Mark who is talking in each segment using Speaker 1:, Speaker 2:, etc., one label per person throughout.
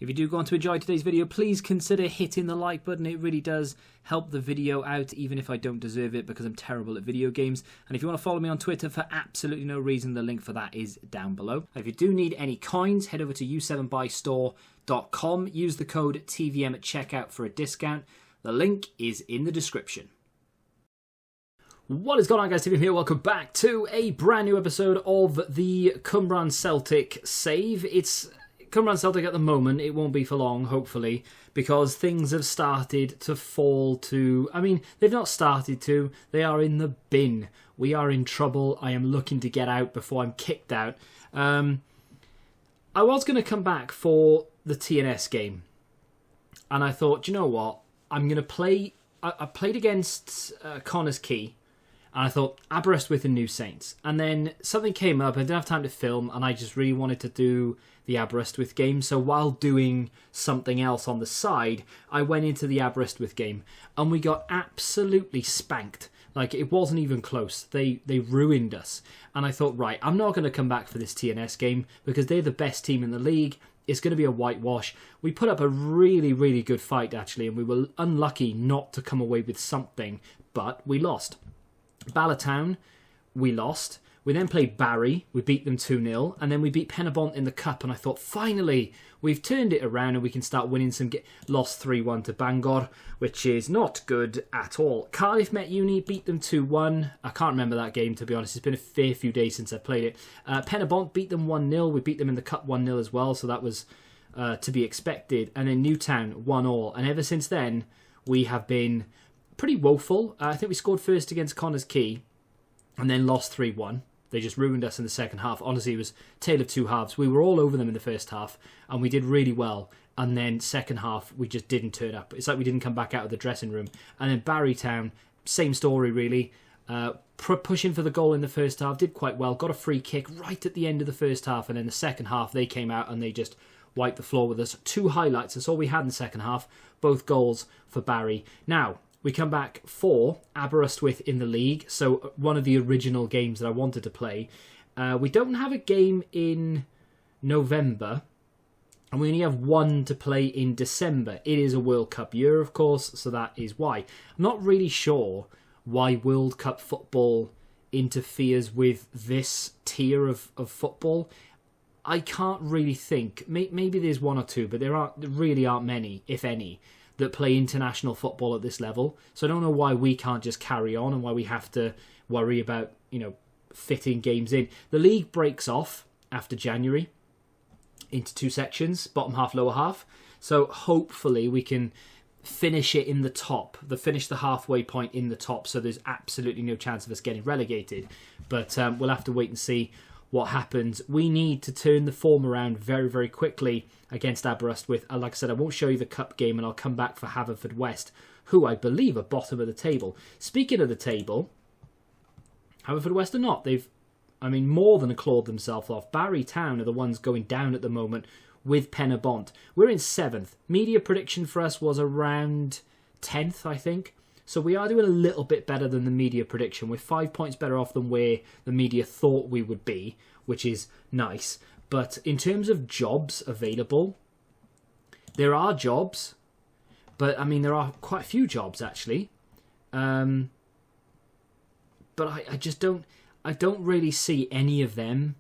Speaker 1: If you do go on to enjoy today's video, please consider hitting the like button. It really does help the video out, even if I don't deserve it because I'm terrible at video games. And if you want to follow me on Twitter for absolutely no reason, the link for that is down below. If you do need any coins, head over to u7buystore.com. Use the code TVM at checkout for a discount. The link is in the description. What is going on, guys? TVM here. Welcome back to a brand new episode of the Cymru'n Celtic save. It's Cymru'n Celtic at the moment. It won't be for long, hopefully, because things have started to fall to... I mean, they've not started to. They are in the bin. We are in trouble. I am looking to get out before I'm kicked out. I was going to come back for the TNS game, and I thought, you know what? I'm going to play... I played against Connors Key, and I thought, Aberystwyth and New Saints. And then something came up, I didn't have time to film, and I just really wanted to do the Aberystwyth game. So while doing something else on the side, I went into the Aberystwyth game, and we got absolutely spanked. Like, it wasn't even close. They ruined us. And I thought, right, I'm not going to come back for this TNS game, because they're the best team in the league. It's going to be a whitewash. We put up a really, really good fight, actually, and we were unlucky not to come away with something, but we lost. Ballatown, we lost. We then played Barry. We beat them 2-0. And then we beat Penabont in the Cup. And I thought, finally, we've turned it around and we can start winning some... Lost 3-1 to Bangor, which is not good at all. Cardiff Met Uni, beat them 2-1. I can't remember that game, to be honest. It's been a fair few days since I played it. Penabont beat them 1-0. We beat them in the Cup 1-0 as well. So that was to be expected. And then Newtown, 1-1. And ever since then, we have been... pretty woeful. I think we scored first against Connors Key and then lost 3-1. They just ruined us in the second half. Honestly, it was tale of two halves. We were all over them in the first half and we did really well. And then second half, we just didn't turn up. It's like we didn't come back out of the dressing room. And then Barrytown, same story really. Pushing for the goal in the first half, did quite well. Got a free kick right at the end of the first half. And then the second half, they came out and they just wiped the floor with us. 2 highlights. That's all we had in the second half. Both goals for Barry. Now, we come back for Aberystwyth in the league, so one of the original games that I wanted to play. We don't have a game in November, and we only have one to play in December. It is a World Cup year, of course, so that is why. I'm not really sure why World Cup football interferes with this tier of football. I can't really think. Maybe there's one or two, but there really aren't many, if any, that play international football at this level. So I don't know why we can't just carry on and why we have to worry about, you know, fitting games in. The league breaks off after January into 2 sections, bottom half, lower half. So hopefully we can finish it in the top, finish the halfway point in the top, so there's absolutely no chance of us getting relegated. But we'll have to wait and see what happens. We need to turn the form around very, very quickly against Aberystwyth. Like I said, I won't show you the cup game, and I'll come back for Haverfordwest, who I believe are bottom of the table. Speaking of the table, Haverfordwest are not. They've, I mean, more than clawed themselves off. Barrytown are the ones going down at the moment with Penabont. We're in 7th. Media prediction for us was around 10th, I think. So we are doing a little bit better than the media prediction. We're 5 points better off than where the media thought we would be, which is nice. But in terms of jobs available, there are jobs. But, I mean, there are quite a few jobs, actually. But I just don't... I don't really see any of them.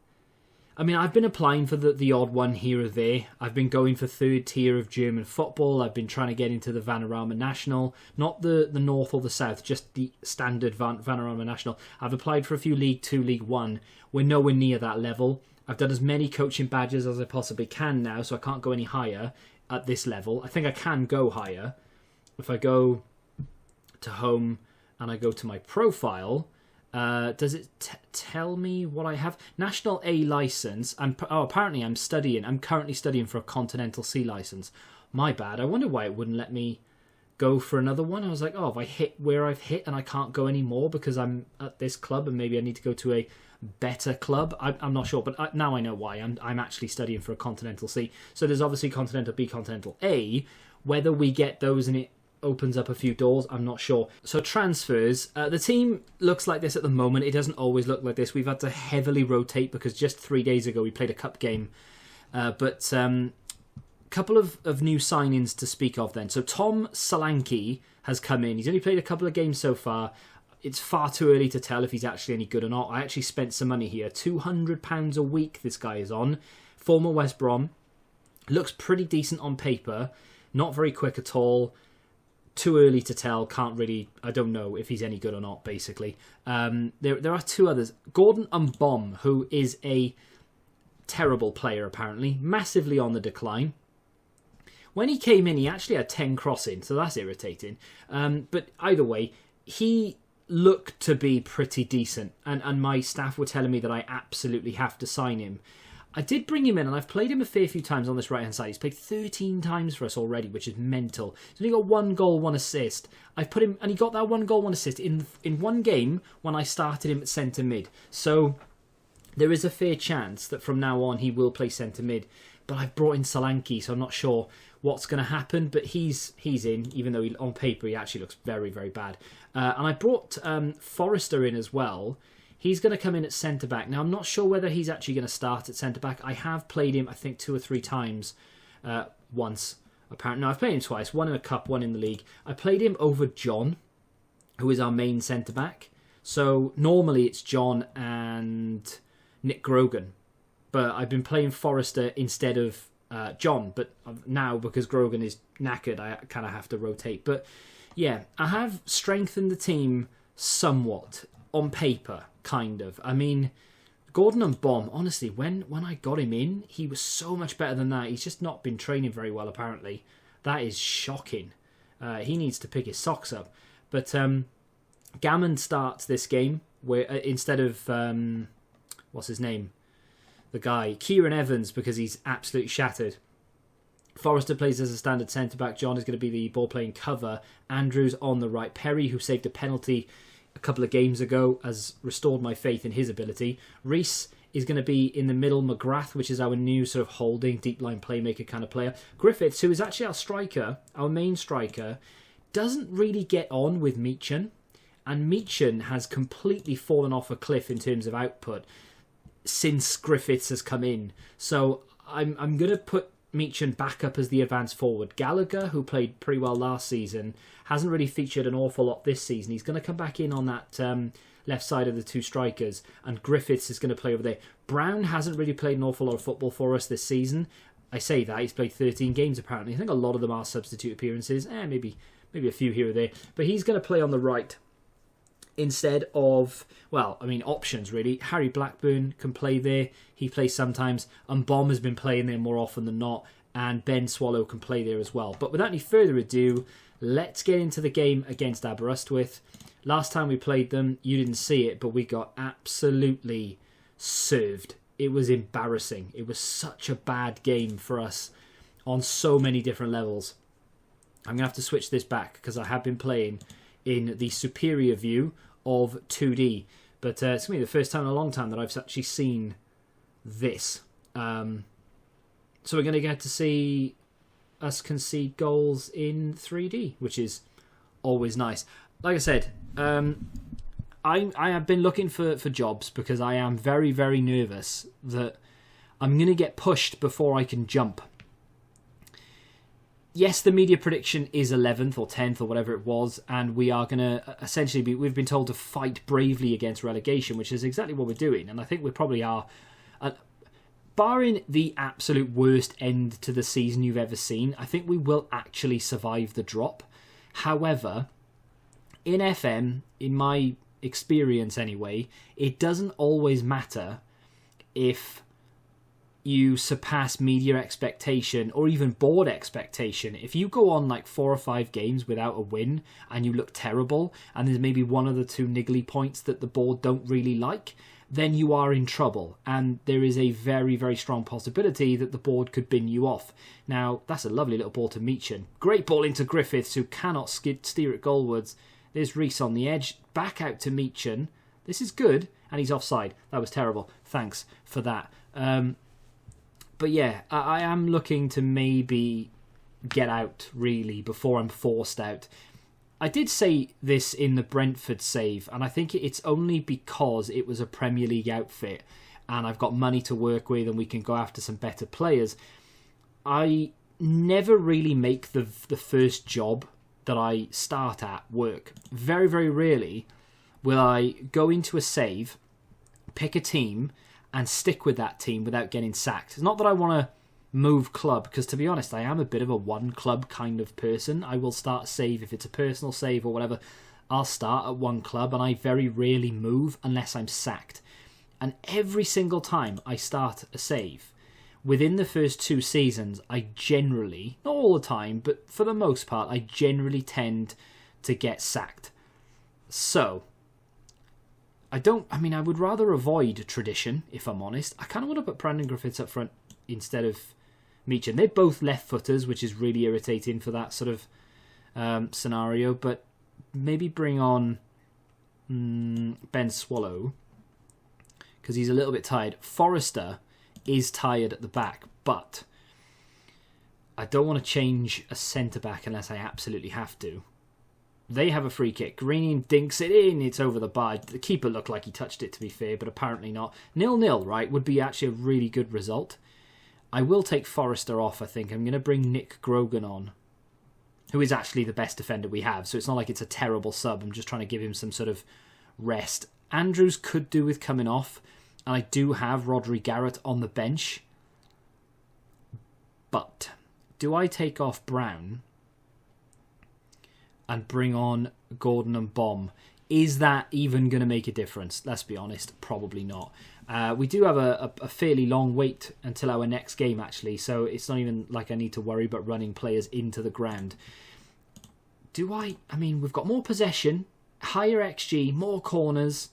Speaker 1: I mean, I've been applying for the odd one here or there. I've been going for 3rd tier of German football. I've been trying to get into the Vanarama National. Not the North or the South, just the standard Vanarama National. I've applied for a few League 2, League 1. We're nowhere near that level. I've done as many coaching badges as I possibly can now, so I can't go any higher at this level. I think I can go higher. If I go to home and I go to my profile... does it tell me what I have? National A license. Apparently I'm studying. I'm currently studying for a Continental C license. My bad. I wonder why it wouldn't let me go for another one. I was like, oh, have I hit where I've hit and I can't go anymore because I'm at this club and maybe I need to go to a better club? I'm not sure, but now I know why. I'm actually studying for a Continental C. So there's obviously Continental B, Continental A. Whether we get those and it opens up a few doors, I'm not sure. So transfers, the team looks like this at the moment. It doesn't always look like this. We've had to heavily rotate because just 3 days ago we played a cup game. But couple of new signings to speak of then. So Tom Solanke has come in. He's only played a couple of games so far. It's far too early to tell if he's actually any good or not. I actually spent some money here. £200 a week this guy is on. Former West Brom. Looks pretty decent on paper. Not very quick at all. Too early to tell. Can't really... I don't know if he's any good or not, basically. There are two others. Gordon Mbom, who is a terrible player, apparently. Massively on the decline. When he came in, he actually had 10 crossing, so that's irritating. But either way, he looked to be pretty decent. And my staff were telling me that I absolutely have to sign him. I did bring him in, and I've played him a fair few times on this right-hand side. He's played 13 times for us already, which is mental. He's only got 1 goal, 1 assist. I've put him, and he got that 1 goal, 1 assist in one game when I started him at centre mid. So there is a fair chance that from now on he will play centre mid. But I've brought in Solanke, so I'm not sure what's going to happen. But he's in, even though on paper he actually looks very, very bad. And I brought Forrester in as well. He's going to come in at centre-back. Now, I'm not sure whether he's actually going to start at centre-back. I have played him, I think, 2 or 3 times once. Apparently, no, I've played him twice. 1 in a cup, 1 in the league. I played him over John, who is our main centre-back. So, normally it's John and Nick Grogan. But I've been playing Forrester instead of John. But now, because Grogan is knackered, I kind of have to rotate. But, yeah, I have strengthened the team somewhat on paper. Kind of. I mean, Gordon Mbom, honestly, when I got him in, he was so much better than that. He's just not been training very well, apparently. That is shocking. He needs to pick his socks up. But Gammon starts this game where instead of, what's his name? The guy, Kieran Evans, because he's absolutely shattered. Forrester plays as a standard centre-back. John is going to be the ball-playing cover. Andrews on the right. Perry, who saved a penalty a couple of games ago, has restored my faith in his ability. Reese is going to be in the middle. McGrath, which is our new sort of holding, deep line playmaker kind of player. Griffiths, who is actually our striker, our main striker, doesn't really get on with Meechan. And Meechan has completely fallen off a cliff in terms of output since Griffiths has come in. So I'm going to put Meechan back up as the advanced forward. Gallagher, who played pretty well last season, hasn't really featured an awful lot this season. He's going to come back in on that left side of the 2 strikers, and Griffiths is going to play over there. Brown hasn't really played an awful lot of football for us this season. I say that, he's played 13 games apparently. I think a lot of them are substitute appearances. Maybe a few here or there. But he's going to play on the right instead of, well, I mean, options really. Harry Blackburn can play there. He plays sometimes. And Bomb has been playing there more often than not. And Ben Swallow can play there as well. But without any further ado, let's get into the game against Aberystwyth. Last time we played them, you didn't see it, but we got absolutely served. It was embarrassing. It was such a bad game for us on so many different levels. I'm going to have to switch this back because I have been playing in the superior view of 2D. But it's going to be the first time in a long time that I've actually seen this. So we're going to get to see us concede goals in 3D, which is always nice. Like I said, I have been looking for jobs because I am very, very nervous that I'm going to get pushed before I can jump. Yes, the media prediction is 11th or 10th or whatever it was, and we are going to essentially we've been told to fight bravely against relegation, which is exactly what we're doing. And I think we probably are, barring the absolute worst end to the season you've ever seen, I think we will actually survive the drop. However, in FM, in my experience anyway, it doesn't always matter if you surpass media expectation or even board expectation. If you go on like 4 or 5 games without a win and you look terrible and there's maybe 1 or the 2 niggly points that the board don't really like, then you are in trouble, and there is a very, very strong possibility that the board could bin you off. Now, that's a lovely little ball to Meechan. Great ball into Griffiths, who cannot steer it goalwards. There's Reese on the edge. Back out to Meechan. This is good, and he's offside. That was terrible. Thanks for that. But yeah, I am looking to maybe get out, really, before I'm forced out. I did say this in the Brentford save, and I think it's only because it was a Premier League outfit, and I've got money to work with, and we can go after some better players. I never really make the first job that I start at work. Very, very rarely will I go into a save, pick a team, and stick with that team without getting sacked. It's not that I want to move club, because to be honest, I am a bit of a one club kind of person. I will start a save if it's a personal save or whatever. I'll start at one club, and I very rarely move unless I'm sacked. And every single time I start a save, within the first 2 seasons, I generally, not all the time, but for the most part, I generally tend to get sacked. So, I would rather avoid tradition, if I'm honest. I kind of want to put Brandon Griffiths up front instead of Meacham. They're both left-footers, which is really irritating for that sort of scenario, but maybe bring on Ben Swallow, because he's a little bit tired. Forrester is tired at the back, but I don't want to change a centre-back unless I absolutely have to. They have a free kick. Green dinks it in. It's over the bar. The keeper looked like he touched it, to be fair, but apparently not. 0-0, right, would be actually a really good result. I will take Forrester off, I think. I'm going to bring Nick Grogan on, who is actually the best defender we have, so it's not like it's a terrible sub. I'm just trying to give him some sort of rest. Andrews could do with coming off, and I do have Rodri Garrett on the bench. But do I take off Brown and bring on Gordon and Bomb? Is that even going to make a difference? Let's be honest, probably not. We do have a fairly long wait until our next game, actually, so it's not even like I need to worry about running players into the ground. We've got more possession, higher XG, more corners.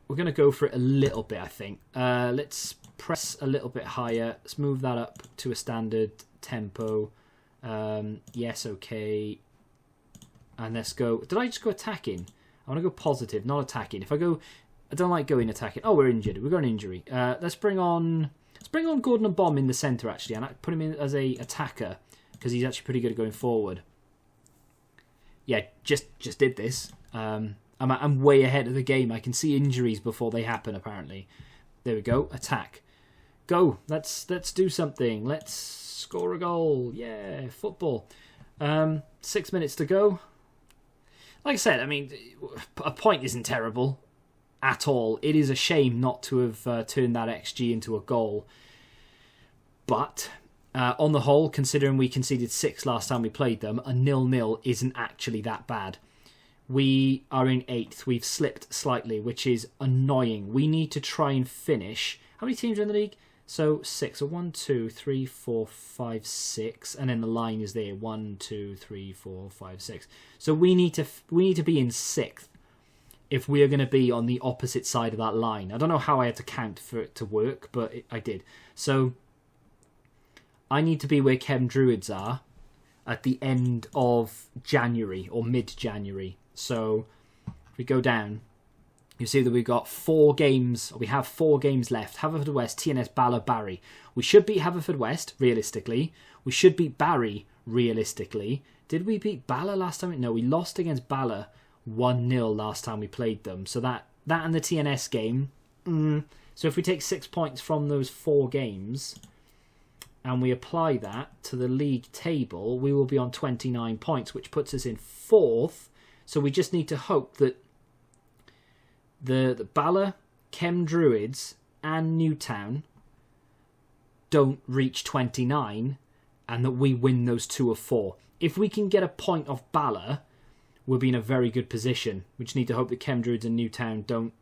Speaker 1: We're going to go for it a little bit, I think. Let's press a little bit higher. Let's move that up to a standard tempo. Yes, okay. And let's go. Did I just go attacking? I want to go positive, not attacking. If I go, I don't like going attacking. Oh, we're injured. We've got an injury. Let's bring on Gordon and Bomb in the centre, actually, and I put him in as a attacker because he's actually pretty good at going forward. Yeah, just did this. I'm way ahead of the game. I can see injuries before they happen, apparently. There we go. Attack. Go. Let's do something. Let's score a goal. Yeah, football. 6 minutes to go. Like I said, a point isn't terrible at all. It is a shame not to have turned that XG into a goal. But on the whole, considering we conceded 6 last time we played them, a 0-0 isn't actually that bad. We are in 8th. We've slipped slightly, which is annoying. We need to try and finish. How many teams are in the league? So 6. So 1, 2, 3, 4, 5, 6, and then the line is there. 1, 2, 3, 4, 5, 6. So we need to be in 6th if we are going to be on the opposite side of that line. I don't know how I had to count for it to work, but I did. So I need to be where Chem Druids are at the end of January or mid-January. So if we go down, you see that we've got 4 games, or we have 4 games left. Haverfordwest, TNS, Bala, Barry. We should beat Haverfordwest, realistically. We should beat Barry, realistically. Did we beat Bala last time? No, we lost against Bala 1-0 last time we played them. So that and the TNS game. So if we take 6 points from those 4 games and we apply that to the league table, we will be on 29 points, which puts us in 4th. So we just need to hope that the Bala, Chem Druids and Newtown don't reach 29 and that we win those 2 of 4. If we can get a point off Bala, we'll be in a very good position. We just need to hope that Chem Druids and Newtown don't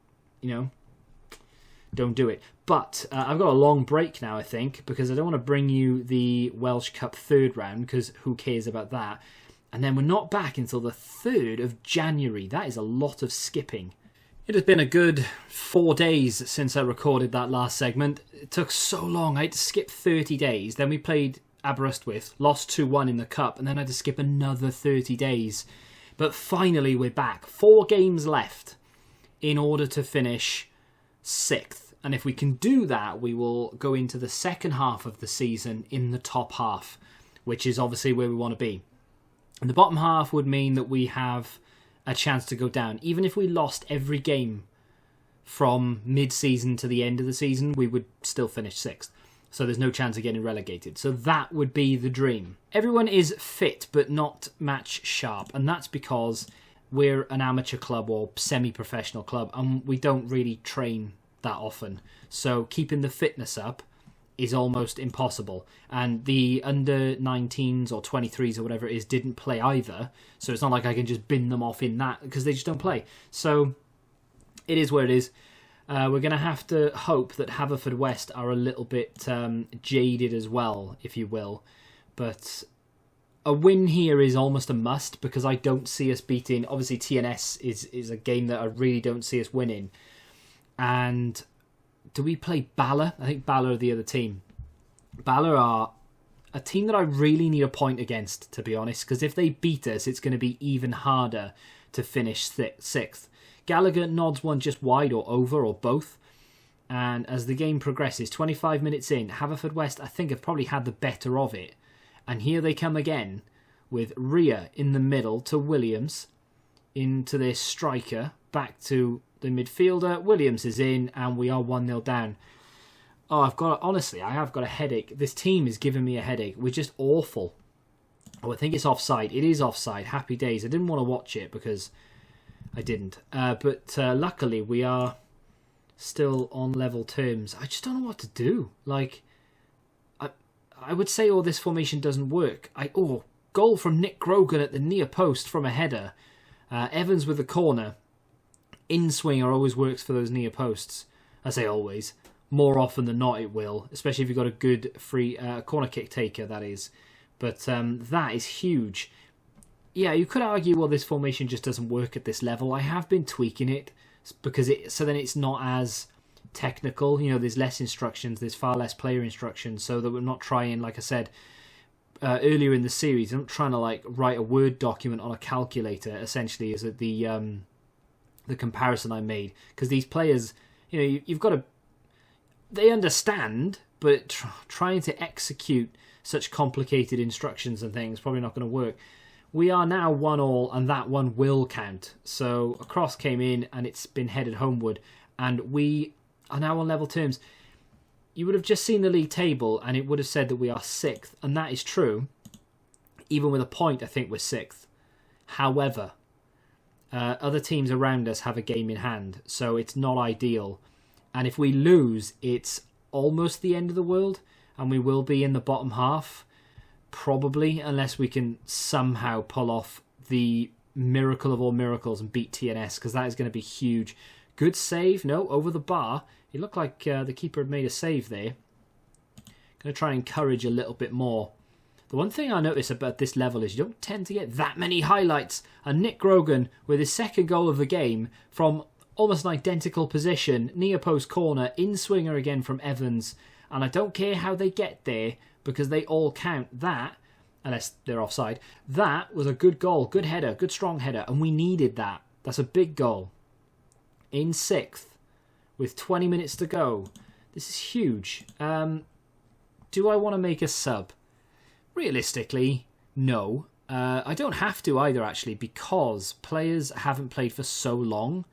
Speaker 1: do it. But I've got a long break now, I think, because I don't want to bring you the Welsh Cup 3rd round, because who cares about that? And then we're not back until the 3rd of January. That is a lot of skipping. It has been a good 4 days since I recorded that last segment. It took so long. I had to skip 30 days. Then we played Aberystwyth, lost 2-1 in the Cup, and then I had to skip another 30 days. But finally we're back. 4 games left in order to finish 6th. And if we can do that, we will go into the second half of the season in the top half, which is obviously where we want to be. And the bottom half would mean that we have a chance to go down. Even if we lost every game from mid-season to the end of the season, we would still finish 6th. So there's no chance of getting relegated. So that would be the dream. Everyone is fit, but not match sharp. And that's because we're an amateur club or semi-professional club, and we don't really train that often. So keeping the fitness up is almost impossible. And the under 19s or 23s or whatever it is didn't play either. So it's not like I can just bin them off in that, because they just don't play. So it is where it is. We're going to have to hope that Haverfordwest are a little bit jaded as well, if you will. But a win here is almost a must, because I don't see us beating... Obviously, TNS is a game that I really don't see us winning. And do we play Bala? I think Bala are the other team. Bala are a team that I really need a point against, to be honest, because if they beat us, it's going to be even harder to finish sixth. Gallagher nods one just wide or over or both. And as the game progresses, 25 minutes in, Haverfordwest, I think, have probably had the better of it. And here they come again with Rhea in the middle to Williams, into their striker, back to the midfielder. Williams is in, and we are 1-0 down. Oh, honestly, I have got a headache. This team is giving me a headache. We're just awful. Oh, I think it's offside. It is offside. Happy days. I didn't want to watch it because I didn't. But luckily, we are still on level terms. I just don't know what to do. Like, I would say, this formation doesn't work. Goal from Nick Grogan at the near post from a header. Evans with the corner. In-swinger always works for those near posts. I say always. More often than not it will. Especially if you've got a good free corner kick taker, that is. But that is huge. Yeah, you could argue, this formation just doesn't work at this level. I have been tweaking it because so then it's not as technical. There's less instructions, there's far less player instructions, so that we're not trying, like I said earlier in the series, I'm not trying to write a Word document on a calculator. Essentially, is the comparison I made, because these players, you've got to. They understand, but trying to execute such complicated instructions and things probably not going to work. We are now 1-1, and that one will count. So a cross came in, and it's been headed homeward, and we are now on level terms. You would have just seen the league table, and it would have said that we are 6th, and that is true. Even with a point, I think we're 6th. However, other teams around us have a game in hand, so it's not ideal. And if we lose, it's almost the end of the world, and we will be in the bottom half. Probably, unless we can somehow pull off the miracle of all miracles and beat TNS, because that is going to be huge. Good save. No, over the bar. It looked like the keeper had made a save there. Going to try and encourage a little bit more. The one thing I notice about this level is you don't tend to get that many highlights. And Nick Grogan with his second goal of the game from almost an identical position. Near post corner. In-swinger again from Evans. And I don't care how they get there, because they all count. That, unless they're offside, that was a good goal, good header, good strong header, and we needed that. That's a big goal. In 6th, with 20 minutes to go. This is huge. Do I want to make a sub? Realistically, no. I don't have to either, actually, because players haven't played for so long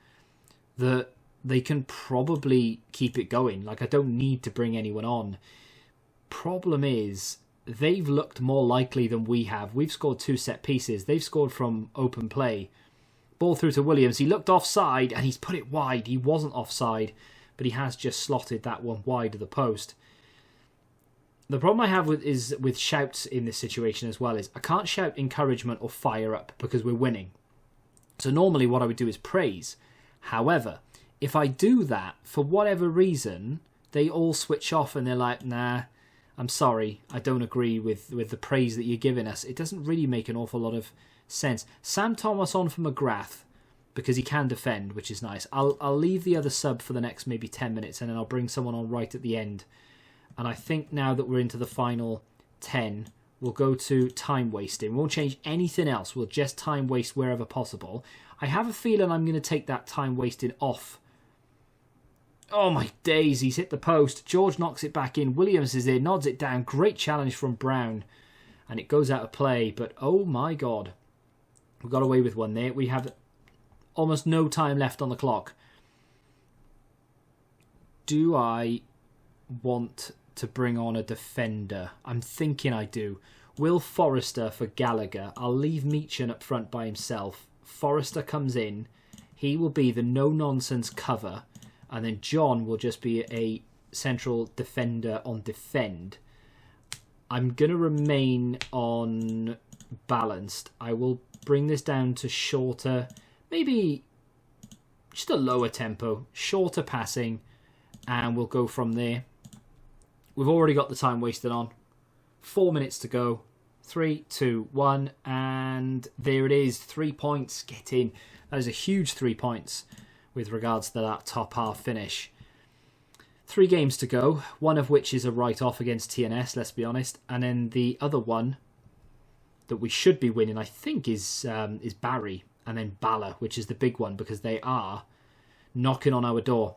Speaker 1: that they can probably keep it going. I don't need to bring anyone on. Problem is, they've looked more likely than we have. We've scored 2 set pieces. They've scored from open play. Ball through to Williams. He looked offside and he's put it wide. He wasn't offside, but he has just slotted that one wide of the post. The problem I have with shouts in this situation as well is I can't shout encouragement or fire up because we're winning. So normally what I would do is praise. However, if I do that, for whatever reason, they all switch off and they're like, nah, I'm sorry, I don't agree with the praise that you're giving us. It doesn't really make an awful lot of sense. Sam Thomas on for McGrath, because he can defend, which is nice. I'll leave the other sub for the next maybe 10 minutes, and then I'll bring someone on right at the end. And I think now that we're into the final 10, we'll go to time wasting. We won't change anything else. We'll just time waste wherever possible. I have a feeling I'm going to take that time wasting off. Oh my days, he's hit the post. George knocks it back in. Williams is in, nods it down. Great challenge from Brown. And it goes out of play. But oh my God. We got away with one there. We have almost no time left on the clock. Do I want to bring on a defender. I'm thinking I do. Will Forrester for Gallagher. I'll leave Meechan up front by himself. Forrester comes in. He will be the no-nonsense cover. And then John will just be a central defender on defend. I'm going to remain on balanced. I will bring this down to shorter, maybe just a lower tempo, shorter passing, and we'll go from there. We've already got the time wasted on. 4 minutes to go. 3, 2, 1, and there it is. 3 points. Get in. That is a huge 3 points with regards to that top half finish. 3 games to go, one of which is a write-off against TNS, let's be honest. And then the other one that we should be winning, I think, is Barry. And then Bala, which is the big one, because they are knocking on our door.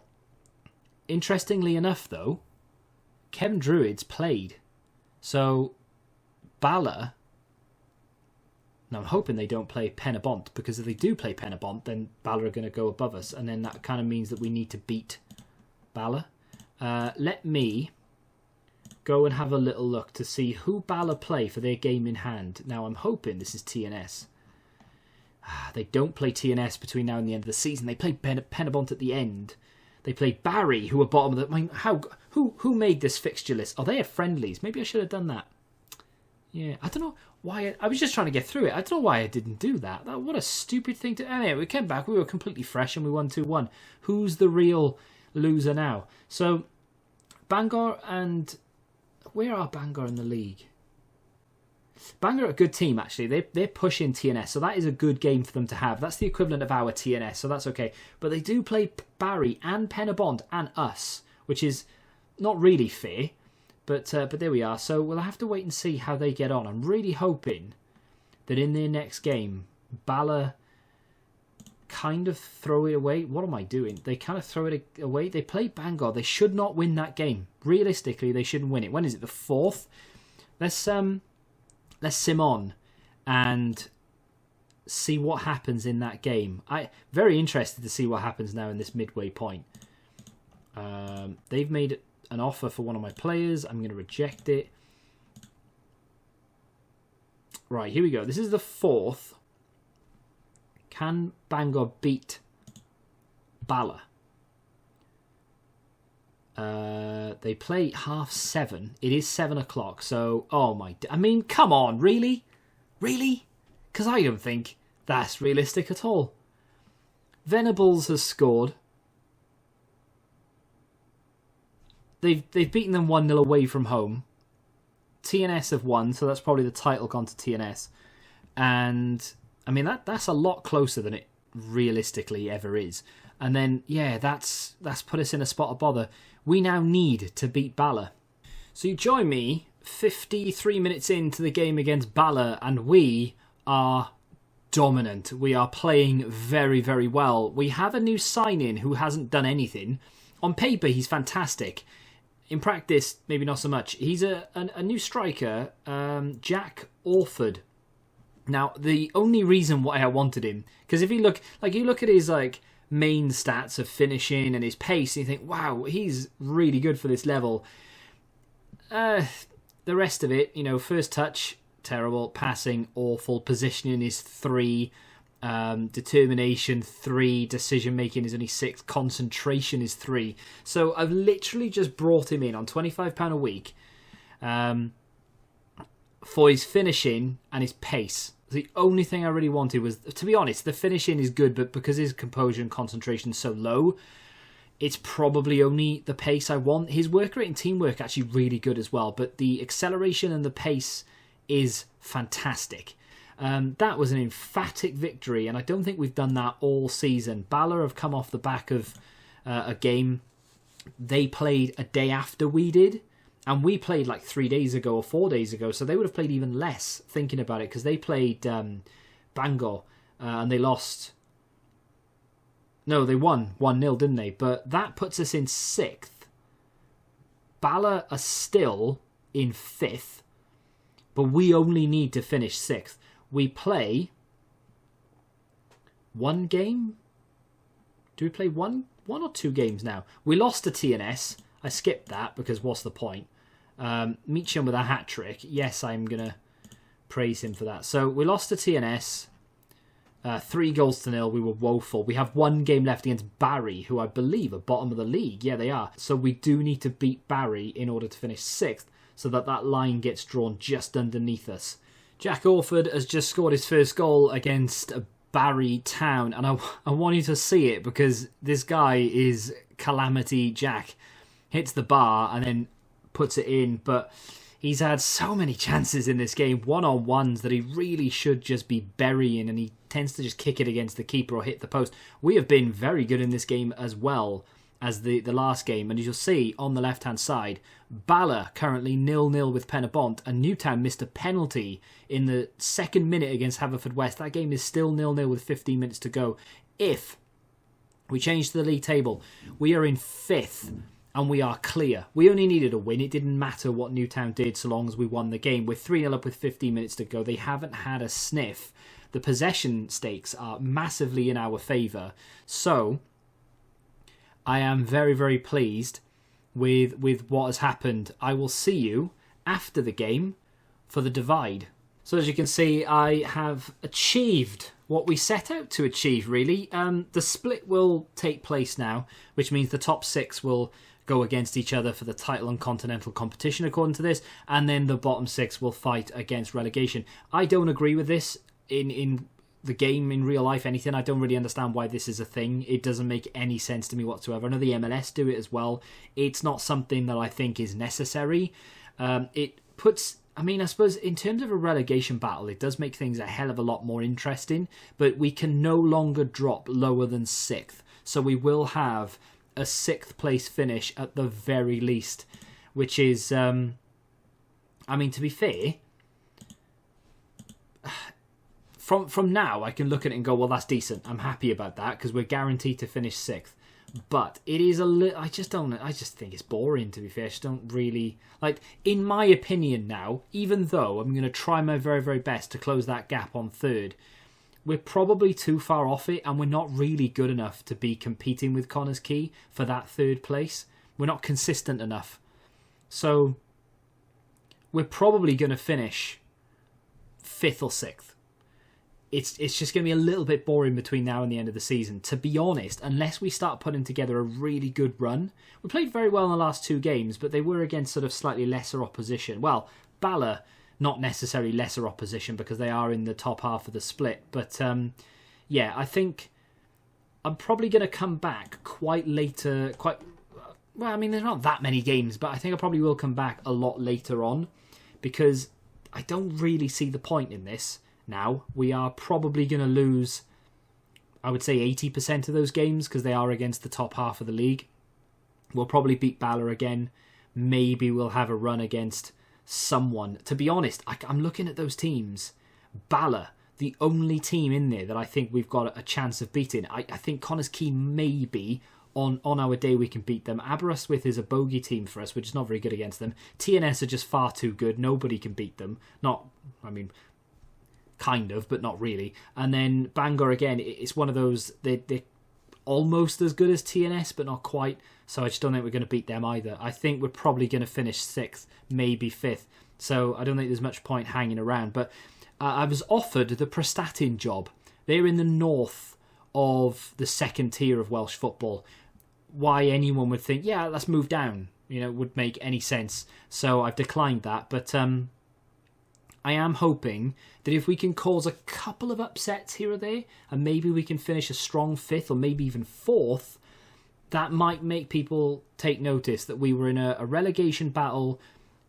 Speaker 1: Interestingly enough, though, Kevin Druids played. So, Bala... Now, I'm hoping they don't play Penabont, because if they do play Penabont, then Bala are going to go above us. And then that kind of means that we need to beat Bala. Let me go and have a little look to see who Bala play for their game in hand. Now, I'm hoping this is TNS. They don't play TNS between now and the end of the season. They play Penabont at the end. They play Barry, who are bottom of the... Who made this fixture list? Oh, they have friendlies. Maybe I should have done that. Yeah, I don't know why. I was just trying to get through it. I don't know why I didn't do that. What a stupid thing to... Anyway, we came back. We were completely fresh and we won 2-1. Who's the real loser now? So... Bangor and... Where are Bangor in the league? Bangor are a good team, actually. They're pushing TNS, so that is a good game for them to have. That's the equivalent of our TNS, so that's okay. But they do play Barry and Penabont and us, which is not really fair. But there we are. So we'll have to wait and see how they get on. I'm really hoping that in their next game, Bala... kind of throw it away. What am I doing? They kind of throw it away. They play Bangor. They should not win that game. Realistically, they shouldn't win it. When is it? The 4th? Let's sim on and see what happens in that game. I'm very interested to see what happens now in this midway point. They've made an offer for one of my players. I'm going to reject it. Right, here we go. This is the 4th. Can Bangor beat Bala? They play 7:30. It is 7 o'clock. So, oh my... I mean, come on, really? Really? Because I don't think that's realistic at all. Venables has scored. They've beaten them 1-0 away from home. TNS have won, so that's probably the title gone to TNS. And... I mean, that's a lot closer than it realistically ever is. And then, yeah, that's put us in a spot of bother. We now need to beat Bala. So you join me 53 minutes into the game against Bala, and we are dominant. We are playing very, very well. We have a new sign-in who hasn't done anything. On paper, he's fantastic. In practice, maybe not so much. He's a new striker, Jack Orford. Now, the only reason why I wanted him, because if you look at his main stats of finishing and his pace, and you think, wow, he's really good for this level. The rest of it, first touch, terrible. Passing, awful. Positioning is 3. Determination, 3. Decision making is only 6. Concentration is 3. So I've literally just brought him in on £25 a week. For his finishing and his pace. The only thing I really wanted was, to be honest, the finishing is good, but because his composure and concentration is so low, it's probably only the pace I want. His work rate and teamwork are actually really good as well, but the acceleration and the pace is fantastic. That was an emphatic victory, and I don't think we've done that all season. Bala have come off the back of a game. They played a day after we did. And we played 3 days ago or 4 days ago, so they would have played even less, thinking about it, because they played Bangor, and they lost... No, they won 1-0, didn't they? But that puts us in 6th. Bala are still in 5th, but we only need to finish 6th. We play 1 game? Do we play one or 2 games now? We lost to TNS. I skipped that, because what's the point? Meacham with a hat-trick. Yes, I'm going to praise him for that. So we lost to TNS. 3-0. We were woeful. We have 1 game left against Barry, who I believe are bottom of the league. Yeah, they are. So we do need to beat Barry in order to finish 6th, so that that line gets drawn just underneath us. Jack Orford has just scored his first goal against Barry Town, and I want you to see it, because this guy is Calamity Jack. Hits the bar and then puts it in, but he's had so many chances in this game, one-on-ones, that he really should just be burying, and he tends to just kick it against the keeper or hit the post. We have been very good in this game as well as the last game, and as you'll see on the left-hand side, Bala currently 0-0 with Penabont, and Newtown missed a penalty in the 2nd minute against Haverfordwest. That game is still 0-0 with 15 minutes to go. If we change to the league table, we are in 5th, and we are clear. We only needed a win. It didn't matter what Newtown did so long as we won the game. We're 3-0 up with 15 minutes to go. They haven't had a sniff. The possession stakes are massively in our favour. So I am very, very pleased with what has happened. I will see you after the game for the divide. So as you can see, I have achieved what we set out to achieve, really. The split will take place now, which means the top 6 will go against each other for the title and continental competition, according to this, and then the bottom 6 will fight against relegation. I don't agree with this in the game, in real life, anything. I don't really understand why this is a thing. It doesn't make any sense to me whatsoever. I know the MLS do it as well. It's not something that I think is necessary. It puts... I mean, I suppose in terms of a relegation battle, it does make things a hell of a lot more interesting, but we can no longer drop lower than 6th. So we will have a 6th place finish at the very least, which is, I mean, to be fair, from now I can look at it and go, well, that's decent. I'm happy about that because we're guaranteed to finish 6th. But it is a little... I just think it's boring, to be fair. I just don't really... Like, in my opinion now, even though I'm going to try my very, very best to close that gap on 3rd, we're probably too far off it, and we're not really good enough to be competing with Connors Quay for that 3rd place. We're not consistent enough. So, we're probably going to finish 5th or 6th. It's just going to be a little bit boring between now and the end of the season, to be honest, unless we start putting together a really good run. We played very well in the last 2 games, but they were against sort of slightly lesser opposition. Well, Bala, not necessarily lesser opposition because they are in the top half of the split. But, yeah, I think I'm probably going to come back quite later. Well, I mean, there's not that many games, but I think I probably will come back a lot later on because I don't really see the point in this. Now, we are probably going to lose, I would say, 80% of those games because they are against the top half of the league. We'll probably beat Bala again. Maybe we'll have a run against someone. To be honest, I'm looking at those teams. Bala, the only team in there that I think we've got a chance of beating. I think Connors Quay maybe on our day we can beat them. Aberystwyth is a bogey team for us, which is not very good against them. TNS are just far too good. Nobody can beat them. Kind of, but not really. And then Bangor, again, it's one of those, they're almost as good as TNS, but not quite. So I just don't think we're going to beat them either. I think we're probably going to finish 6th, maybe 5th. So I don't think there's much point hanging around. But I was offered the Prestatyn job. They're in the north of the 2nd tier of Welsh football. Why anyone would think, yeah, let's move down, would make any sense. So I've declined that. But I am hoping that if we can cause a couple of upsets here or there, and maybe we can finish a strong 5th or maybe even 4th, that might make people take notice that we were in a relegation battle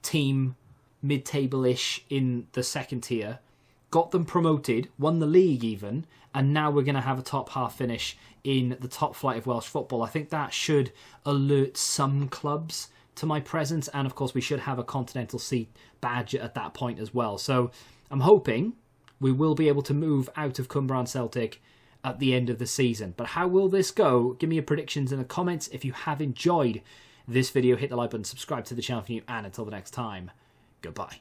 Speaker 1: team, mid-table-ish in the 2nd tier, got them promoted, won the league even, and now we're going to have a top half finish in the top flight of Welsh football. I think that should alert some clubs to my presence, and of course we should have a Continental seat badge at that point as well. So I'm hoping we will be able to move out of Cwmbran Celtic at the end of the season. But how will this go? Give me your predictions in the comments. If you have enjoyed this video, hit the like button, subscribe to the channel if you're new, and until the next time, goodbye.